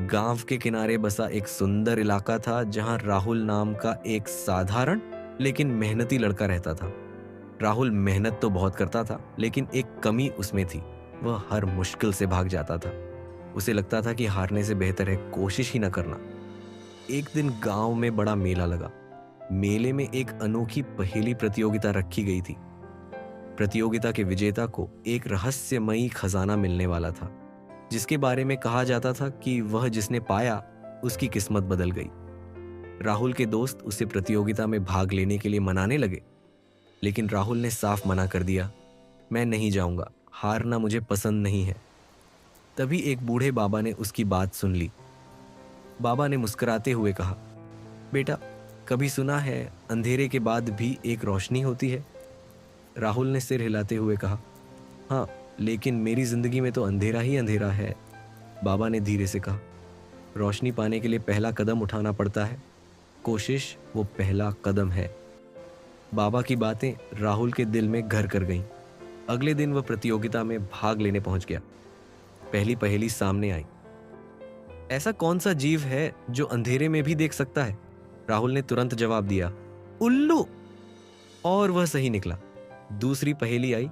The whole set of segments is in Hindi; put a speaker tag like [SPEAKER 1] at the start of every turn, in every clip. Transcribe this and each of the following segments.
[SPEAKER 1] गांव के किनारे बसा एक सुंदर इलाका था जहां राहुल नाम का एक साधारण लेकिन मेहनती लड़का रहता था। राहुल मेहनत तो बहुत करता था, लेकिन एक कमी उसमें थी। वह हर मुश्किल से भाग जाता था। उसे लगता था कि हारने से बेहतर है कोशिश ही न करना। एक दिन गांव में बड़ा मेला लगा। मेले में एक अनोखी पहेली प्रतियोगिता रखी गई थी। प्रतियोगिता के विजेता को एक रहस्यमयी खजाना मिलने वाला था, जिसके बारे में कहा जाता था कि वह जिसने पाया उसकी किस्मत बदल गई। राहुल के दोस्त उसे प्रतियोगिता में भाग लेने के लिए मनाने लगे, लेकिन राहुल ने साफ मना कर दिया, मैं नहीं जाऊंगा, हारना मुझे पसंद नहीं है। तभी एक बूढ़े बाबा ने उसकी बात सुन ली। बाबा ने मुस्कुराते हुए कहा, बेटा, कभी सुना है अंधेरे के बाद भी एक रोशनी होती है? राहुल ने सिर हिलाते हुए कहा, हाँ, लेकिन मेरी जिंदगी में तो अंधेरा ही अंधेरा है। बाबा ने धीरे से कहा, रोशनी पाने के लिए पहला कदम उठाना पड़ता है। कोशिश वो पहला कदम है। बाबा की बातें राहुल के दिल में घर कर गईं। अगले दिन वह प्रतियोगिता में भाग लेने पहुंच गया। पहली पहेली सामने आई। ऐसा कौन सा जीव है जो अंधेरे में भी देख सकता है? राहुल ने तुरंत जवाब दिया, उल्लू। और वह सही निकला। दूसरी पहेली आई।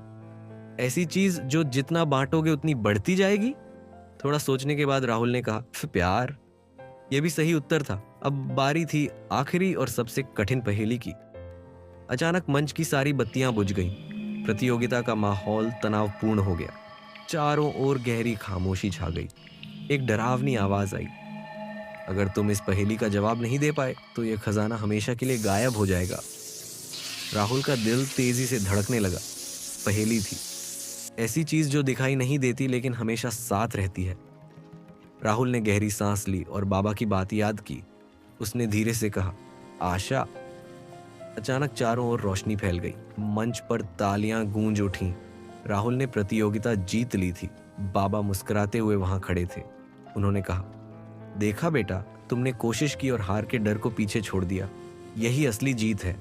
[SPEAKER 1] ऐसी चीज जो जितना बांटोगे उतनी बढ़ती जाएगी? थोड़ा सोचने के बाद राहुल ने कहा, प्यार। यह भी सही उत्तर था। अब बारी थी आखिरी और सबसे कठिन पहेली की। अचानक मंच की सारी बत्तियां बुझ गईं। प्रतियोगिता का माहौल तनावपूर्ण हो गया। चारों ओर गहरी खामोशी छा गई। एक डरावनी आवाज आई, अगर तुम इस पहेली का जवाब नहीं दे पाए तो यह खजाना हमेशा के लिए गायब हो जाएगा। राहुल का दिल तेजी से धड़कने लगा। पहेली थी, ऐसी चीज जो दिखाई नहीं देती लेकिन हमेशा साथ रहती है। राहुल ने गहरी सांस ली और बाबा की बात याद की। उसने धीरे से कहा, आशा। अचानक चारों ओर रोशनी फैल गई। मंच पर तालियां गूंज उठीं। राहुल ने प्रतियोगिता जीत ली थी। बाबा मुस्कुराते हुए वहां खड़े थे। उन्होंने कहा, देखा बेटा, तुमने कोशिश की और हार के डर को पीछे छोड़ दिया। यही असली जीत है।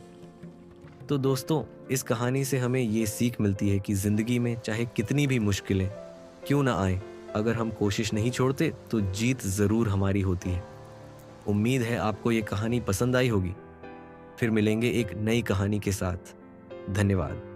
[SPEAKER 1] तो दोस्तों, इस कहानी से हमें ये सीख मिलती है कि जिंदगी में चाहे कितनी भी मुश्किलें क्यों ना आए, अगर हम कोशिश नहीं छोड़ते तो जीत जरूर हमारी होती है। उम्मीद है आपको ये कहानी पसंद आई होगी। फिर मिलेंगे एक नई कहानी के साथ। धन्यवाद।